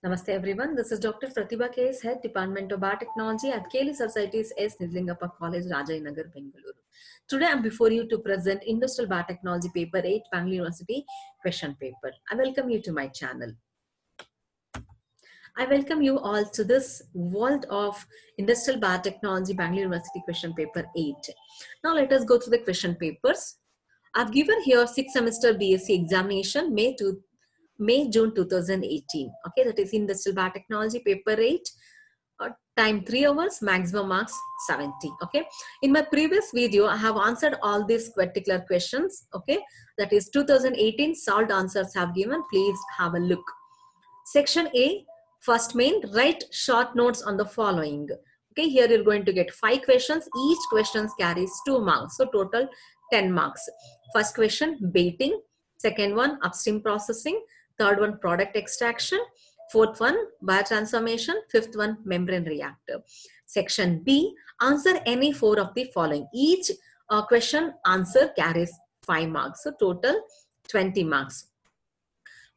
Namaste everyone. This is Dr. Pratibha K.S. Head, Department of Biotechnology at Kelly Society's S. Nidlingappa College, Rajayanagar, Bengaluru. Today I am before you to present Industrial Biotechnology Paper 8, Bangalore University question paper. I welcome you to my channel. I welcome you all to this world of Industrial Biotechnology Bangalore University question paper 8. Now let us go through the question papers. I've given here 6th semester BSc examination May-June 2018. Okay, that is Industrial Biotechnology paper 8. Time 3 hours, maximum marks 70. Okay, in my previous video I have answered all these particular questions. Okay, that is 2018 solved answers have given. Please have a look. Section A, first main, write short notes on the following. Okay, here you're going to get 5 questions. Each question carries 2 marks, so total 10 marks. First question, baiting. Second one, upstream processing. Third one, product extraction. Fourth one, biotransformation. Fifth one, membrane reactor. Section B, answer any 4 of the following. Each question answer carries 5 marks, so total 20 marks.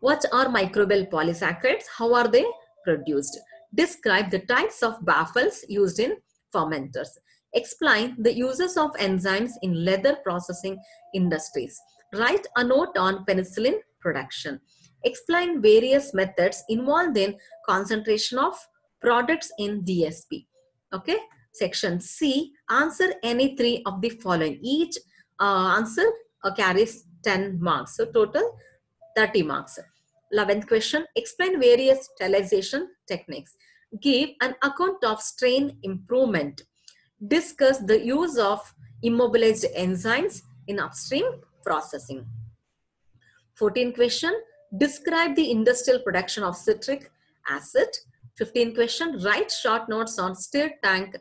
What are microbial polysaccharides? How are they produced? Describe the types of baffles used in fermenters. Explain the uses of enzymes in leather processing industries. Write a note on penicillin production. Explain various methods involved in concentration of products in DSP. Okay. Section C, answer any 3 of the following. Each answer carries 10 marks. So total 30 marks. 11th question, explain various sterilization techniques. Give an account of strain improvement. Discuss the use of immobilized enzymes in upstream processing. 14th question, describe the industrial production of citric acid. 15th question, write short notes on stirred tank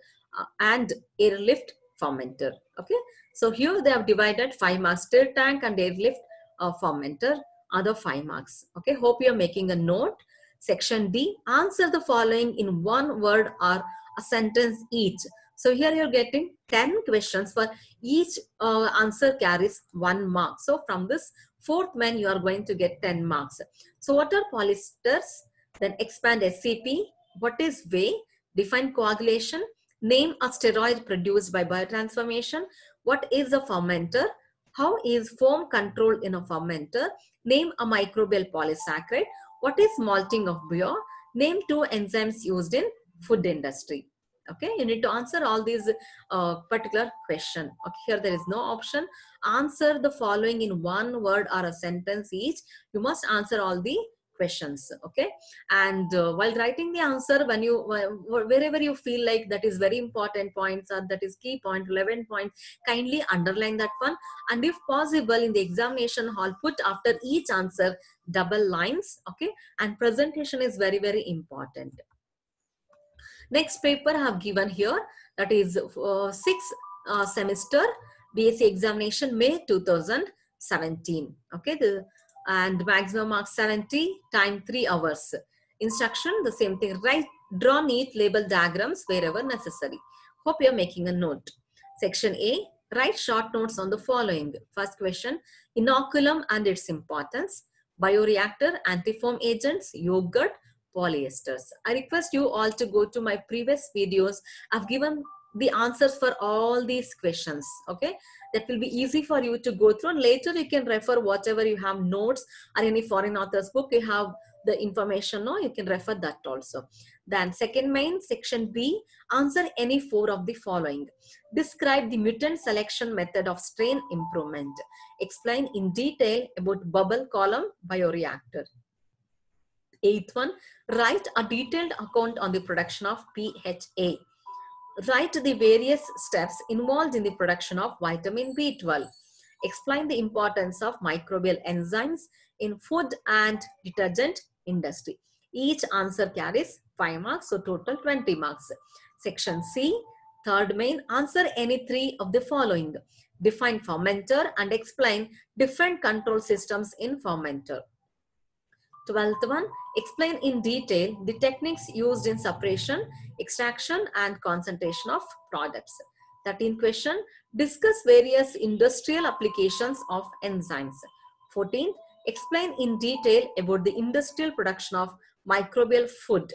and airlift fermenter. Okay, so here they have divided 5 marks, stirred tank and airlift fermenter, other 5 marks. Okay, hope you are making a note. Section D, answer the following in 1 word or a sentence each. So here you're getting 10 questions. For each answer carries 1 mark. So from this 4th main you are going to get 10 marks. So what are polyesters? Then expand SCP. What is whey? Define coagulation. Name a steroid produced by biotransformation. What is a fermenter? How is foam controlled in a fermenter? Name a microbial polysaccharide. What is malting of beer? Name 2 enzymes used in food industry. Okay, you need to answer all these particular question. Okay, here there is no option. Answer the following in 1 word or a sentence each. You must answer all the questions. Okay, and while writing the answer, when you wherever you feel like that is very important points or that is key point, 11 point, kindly underline that one. And if possible in the examination hall, put after each answer double lines. Okay, and presentation is very, very important. Next paper I have given here, that is 6th semester BSc examination May 2017. Okay, and maximum marks 70, time 3 hours. Instruction, the same thing. Write, draw neat label diagrams wherever necessary. Hope you are making a note. Section A, write short notes on the following. First question, inoculum and its importance, bioreactor, antifoam agents, yogurt, polyesters. I request you all to go to my previous videos. I've given the answers for all these questions. Okay, that will be easy for you to go through, and later you can refer whatever you have notes or any foreign author's book you have the information. No, you can refer that also. Then second main, section B, answer any 4 of the following. Describe the mutant selection method of strain improvement. Explain in detail about bubble column bioreactor. 8th one, write a detailed account on the production of PHA. Write the various steps involved in the production of vitamin B12. Explain the importance of microbial enzymes in food and detergent industry. Each answer carries 5 marks, so total 20 marks. Section C, third main, answer any 3 of the following. Define fermenter and explain different control systems in fermenter. 12th one, explain in detail the techniques used in separation, extraction and concentration of products. 13th question, discuss various industrial applications of enzymes. 14th, Explain in detail about the industrial production of microbial food.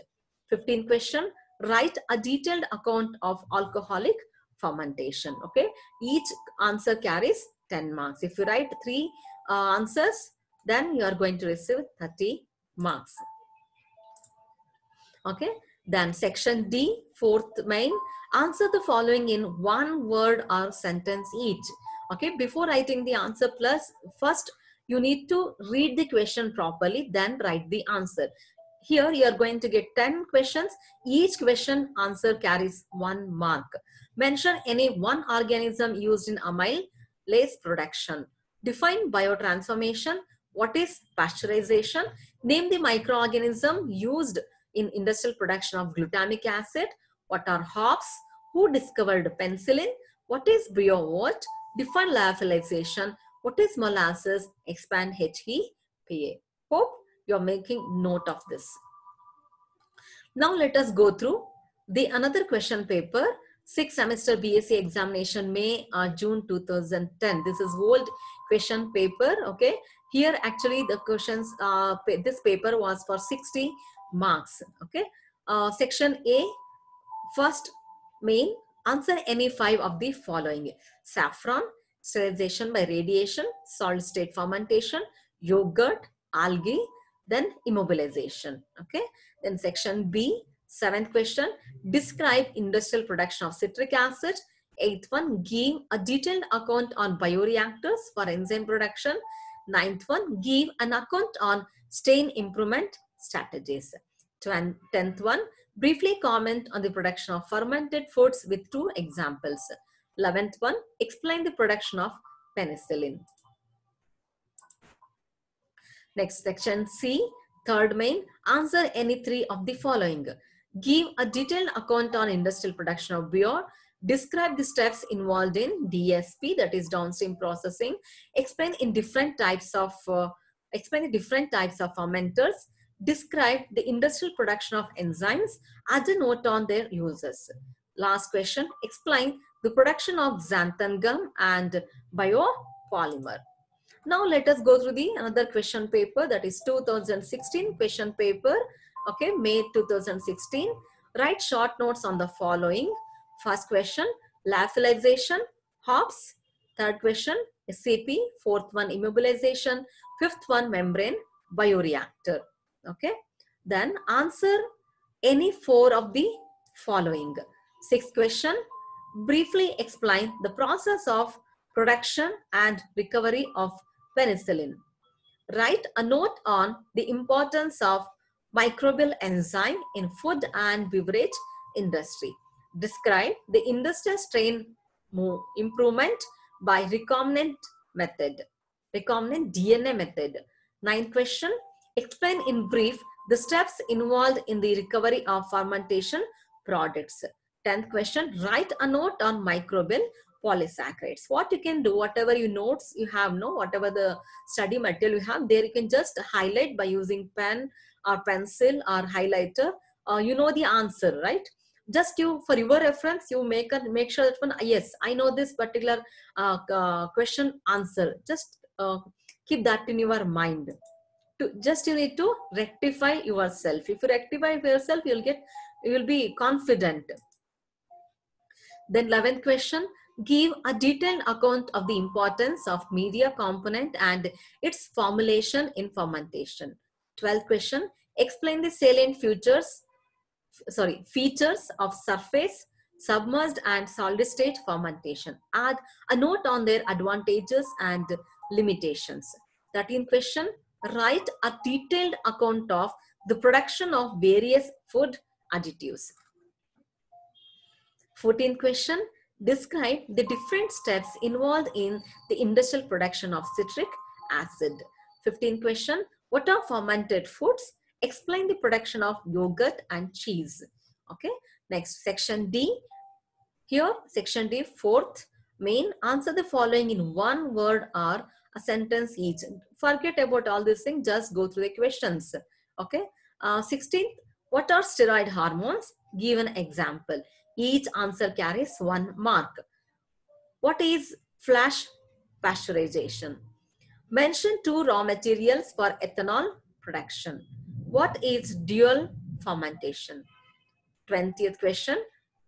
15th question, write a detailed account of alcoholic fermentation. Okay, each answer carries 10 marks. If you write 3 answers, then you are going to receive 30 marks. Okay, then section D, fourth main, answer the following in one word or sentence each. Okay, before writing the answer plus, first you need to read the question properly, then write the answer. Here you are going to get 10 questions. Each question answer carries 1 mark. Mention any one organism used in amylase production. Define biotransformation. What is pasteurization? Name the microorganism used in industrial production of glutamic acid. What are hops? Who discovered penicillin? What is BioVault? Define lyophilization. What is molasses? Expand HEPA. Hope you're making note of this. Now let us go through the another question paper, 6th semester BSc examination, May June 2010. This is old question paper. Okay, here actually the questions, this paper was for 60 marks. Okay, section A, first main, answer any 5 of the following: saffron, sterilization by radiation, solid state fermentation, yogurt, algae, then immobilization. Okay, then section B, 7th question, describe industrial production of citric acid. 8th one, give a detailed account on bioreactors for enzyme production. 9th one, give an account on strain improvement strategies. 10th one, briefly comment on the production of fermented foods with 2 examples. 11th one, explain the production of penicillin. Next, section C, third main, answer any 3 of the following. Give a detailed account on industrial production of beer. Describe the steps involved in DSP, that is downstream processing. Explain in different types of explain the different types of fermenters. Describe the industrial production of enzymes. Add a note on their uses. Last question, explain the production of xanthan gum and biopolymer. Now let us go through the another question paper, that is 2016 question paper. Okay, May 2016. Write short notes on the following. First question, lyophilization, hops. Third question, SAP. Fourth one, immobilization. Fifth one, membrane, bioreactor. Okay, then answer any 4 of the following. Sixth question, briefly explain the process of production and recovery of penicillin. Write a note on the importance of microbial enzyme in food and beverage industry. Describe the industrial strain improvement by recombinant DNA method. Ninth question, explain in brief the steps involved in the recovery of fermentation products. 10th question, write a note on microbial polysaccharides. What you can do, whatever you notes you have, whatever the study material you have, there you can just highlight by using pen or pencil or highlighter. You know the answer, right? Just you, for your reference, you make sure that one, yes, I know this particular question answer. Just keep that in your mind. You need to rectify yourself. If you rectify yourself, you will be confident. Then 11th question, give a detailed account of the importance of media component and its formulation in fermentation. 12th question, explain the salient features of surface, submerged and solid state fermentation. Add a note on their advantages and limitations. 13th question, write a detailed account of the production of various food additives. 14th question, describe the different steps involved in the industrial production of citric acid. 15th question, what are fermented foods? Explain the production of yogurt and cheese. Okay, next, section D. Here, section D, fourth main, answer the following in one word or a sentence each. Forget about all these things, just go through the questions. Okay, 16th, what are steroid hormones? Give an example. Each answer carries 1 mark. What is flash pasteurization? Mention 2 raw materials for ethanol production. What is dual fermentation? 20th question.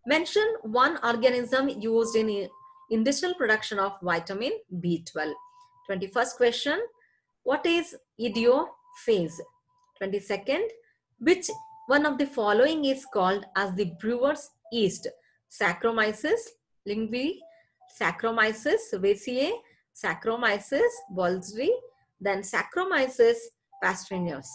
Mention one organism used in industrial production of vitamin B12. 21st question. What is idiophase? 22nd. Which one of the following is called as the brewer's yeast? Saccharomyces linguae, Saccharomyces cerevisiae, Saccharomyces bolzeri, then Saccharomyces pasteurinus.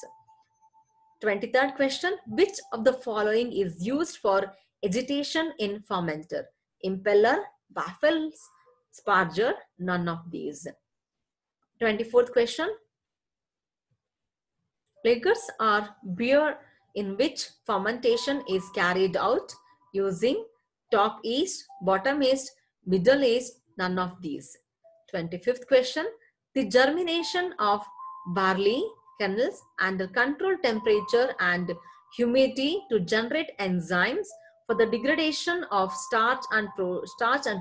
23rd question. Which of the following is used for agitation in fermenter? Impeller, baffles, sparger, none of these. 24th question. Lagers are beer in which fermentation is carried out using top yeast, bottom yeast, middle yeast, none of these. 25th question. The germination of barley kernels under controlled temperature and humidity to generate enzymes for the degradation of starch and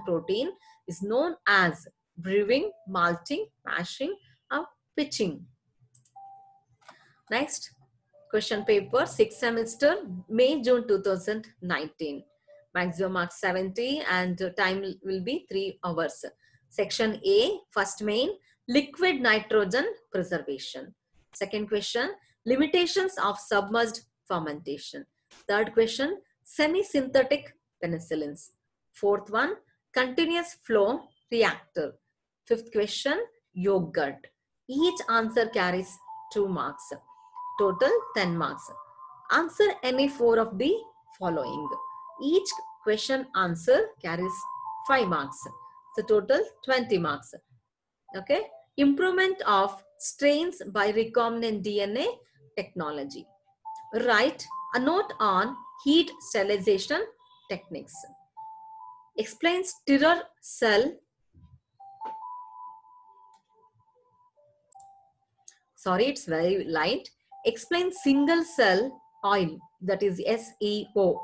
protein is known as brewing, malting, mashing, or pitching. Next, question paper, 6th semester, May-June 2019. Maximum marks 70 and time will be 3 hours. Section A, first main, liquid nitrogen preservation. Second question, limitations of submerged fermentation. Third question, semi-synthetic penicillins. Fourth one, continuous flow reactor. Fifth question, yogurt. Each answer carries 2 marks. Total 10 marks. Answer any 4 of the following. Each question answer carries 5 marks. So total 20 marks. Okay. Improvement of strains by recombinant DNA technology. Write a note on heat sterilization techniques. Explain stirrer cell. Sorry, it's very light. Explain single cell oil, that is SEO.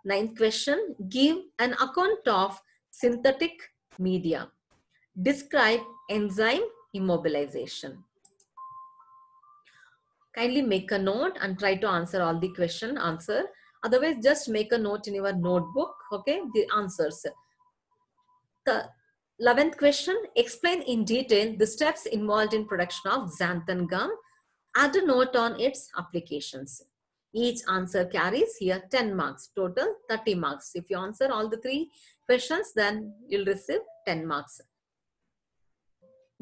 9th question, give an account of synthetic media. Describe enzyme immobilization. Kindly make a note and try to answer all the question answer. Otherwise, just make a note in your notebook, okay, the answers. The 11th question, explain in detail the steps involved in production of xanthan gum. Add a note on its applications. Each answer carries here 10 marks, total 30 marks. If you answer all the 3 questions, then you'll receive 10 marks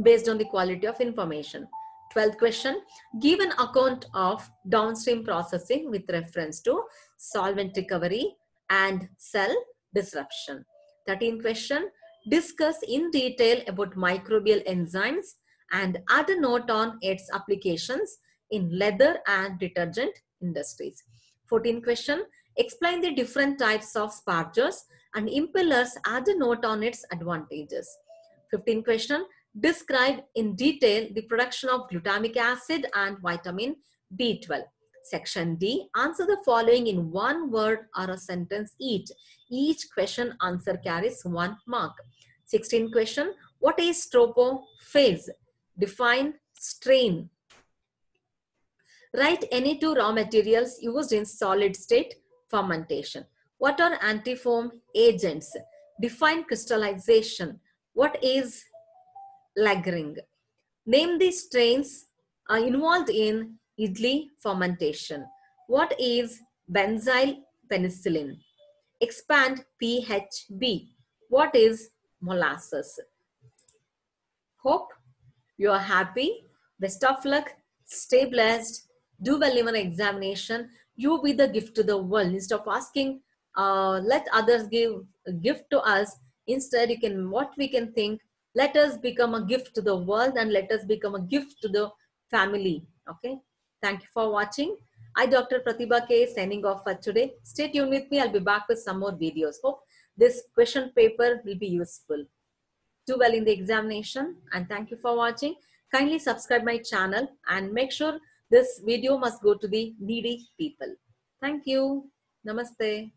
based on the quality of information. 12th question, give an account of downstream processing with reference to solvent recovery and cell disruption. 13th question, discuss in detail about microbial enzymes and add a note on its applications in leather and detergent industries. 14th question, explain the different types of spargers and impellers, add a note on its advantages. 15th question, describe in detail the production of glutamic acid and vitamin B12. Section D, answer the following in 1 word or a sentence each. Each question answer carries 1 mark. 16th question, what is trophophase? Define strain. Write any 2 raw materials used in solid state fermentation. What are antifoam agents? Define crystallization. What is lagering? Name the strains involved in idli fermentation. What is benzyl penicillin? Expand PHB. What is molasses? Hope you are happy. Best of luck. Stay blessed. Do well in an examination. You be the gift to the world. Instead of asking, let others give a gift to us. Instead, you can, what we can think, let us become a gift to the world and let us become a gift to the family. Okay. Thank you for watching. I, Dr. Pratibha K, signing off for today. Stay tuned with me. I'll be back with some more videos. Hope this question paper will be useful. Do well in the examination and thank you for watching. Kindly subscribe my channel and make sure this video must go to the needy people. Thank you. Namaste.